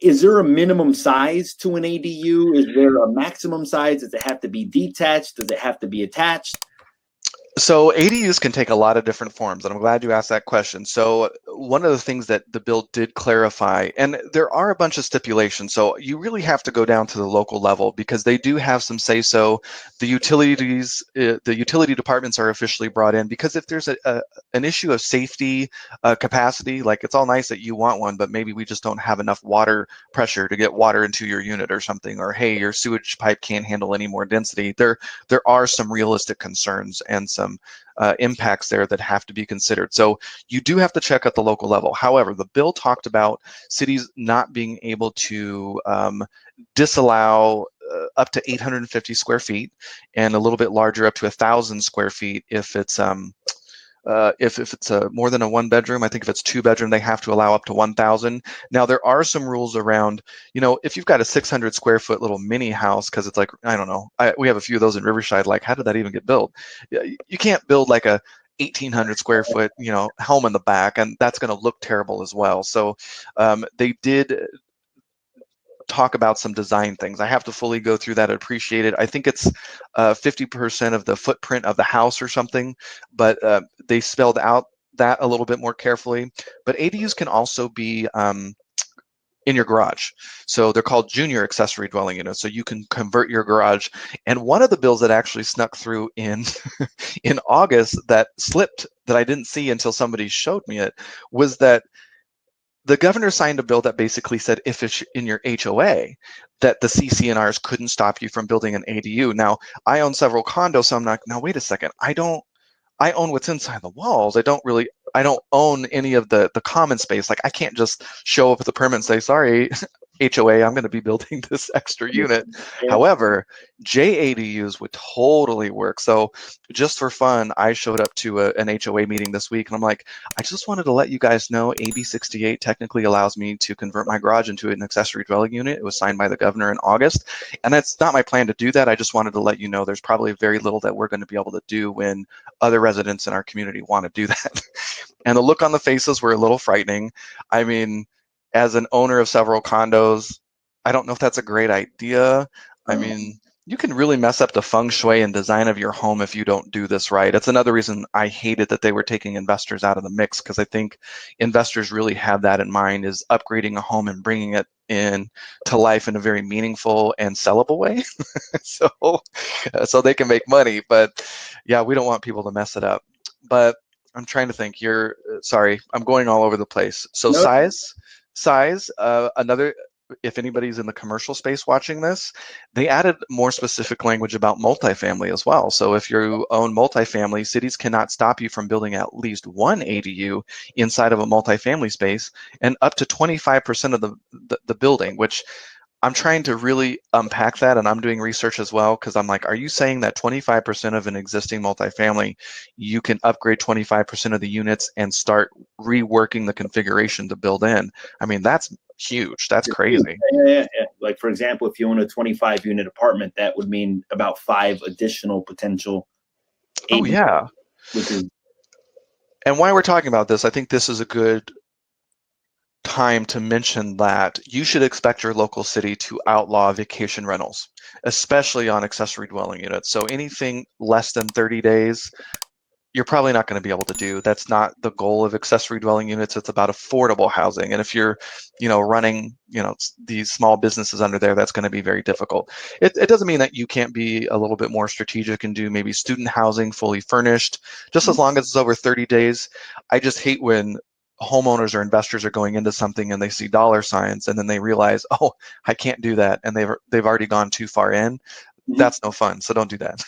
is there a minimum size to an ADU? Is there a maximum size? Does it have to be detached? Does it have to be attached? So ADUs can take a lot of different forms, and I'm glad you asked that question. So one of the things that the bill did clarify, and there are a bunch of stipulations, so you really have to go down to the local level because they do have some say-so. The utility departments are officially brought in because if there's an issue of safety capacity, like it's all nice that you want one, but maybe we just don't have enough water pressure to get water into your unit or something, or hey, your sewage pipe can't handle any more density. There are some realistic concerns and some impacts there that have to be considered. So you do have to check at the local level. However, the bill talked about cities not being able to disallow up to 850 square feet and a little bit larger up to 1,000 square feet if it's more than a one bedroom. I think if it's two bedroom, they have to allow up to 1,000. Now there are some rules around, if you've got a 600 square foot little mini house, because it's like, I don't know, we have a few of those in Riverside. Like, how did that even get built? You can't build like a 1,800 square foot, home in the back, and that's going to look terrible as well. So they did talk about some design things. I have to fully go through that. I appreciate it. I think it's 50% of the footprint of the house or something, but they spelled out that a little bit more carefully. But ADUs can also be in your garage. So they're called junior accessory dwelling units. So you can convert your garage. And one of the bills that actually snuck through in in August that slipped, that I didn't see until somebody showed me it, was that the governor signed a bill that basically said if it's in your HOA, that the CC&Rs couldn't stop you from building an ADU. Now, I own several condos, so I'm like, now wait a second, I own what's inside the walls. I don't own any of the common space. Like, I can't just show up with a permit and say, sorry, HOA, I'm going to be building this extra unit. Yeah. However, JADUs would totally work. So just for fun, I showed up to an HOA meeting this week, and I'm like, I just wanted to let you guys know AB 68 technically allows me to convert my garage into an accessory dwelling unit. It was signed by the governor in August, and that's not my plan to do that. I just wanted to let you know there's probably very little that we're going to be able to do when other residents in our community want to do that. And the look on the faces were a little frightening. I mean, as an owner of several condos, I don't know if that's a great idea. I mean, you can really mess up the feng shui and design of your home if you don't do this right. That's another reason I hated that they were taking investors out of the mix, because I think investors really have that in mind, is upgrading a home and bringing it in to life in a very meaningful and sellable way. so they can make money. But yeah, we don't want people to mess it up. But I'm trying to think. Sorry, I'm going all over the place. So Nope. size, another, if anybody's in the commercial space watching this, they added more specific language about multifamily as well. So if you own multifamily, cities cannot stop you from building at least one ADU inside of a multifamily space, and up to 25% of the building, which I'm trying to really unpack that, and I'm doing research as well, because I'm like, are you saying that 25% of an existing multifamily, you can upgrade 25% of the units and start reworking the configuration to build in? I mean, that's huge. That's crazy. Yeah. Like, for example, if you own a 25 unit apartment, that would mean about 5 additional potential ADUs. Oh, yeah. And why we're talking about this, I think this is a good time to mention that you should expect your local city to outlaw vacation rentals, especially on accessory dwelling units. So anything less than 30 days, you're probably not going to be able to do. That's not the goal of accessory dwelling units. It's about affordable housing. And if you're, running, these small businesses under there, that's going to be very difficult. It doesn't mean that you can't be a little bit more strategic and do maybe student housing fully furnished, just as long as it's over 30 days. I just hate when homeowners or investors are going into something and they see dollar signs and then they realize, oh, I can't do that, and they've already gone too far in. That's no fun. So don't do that.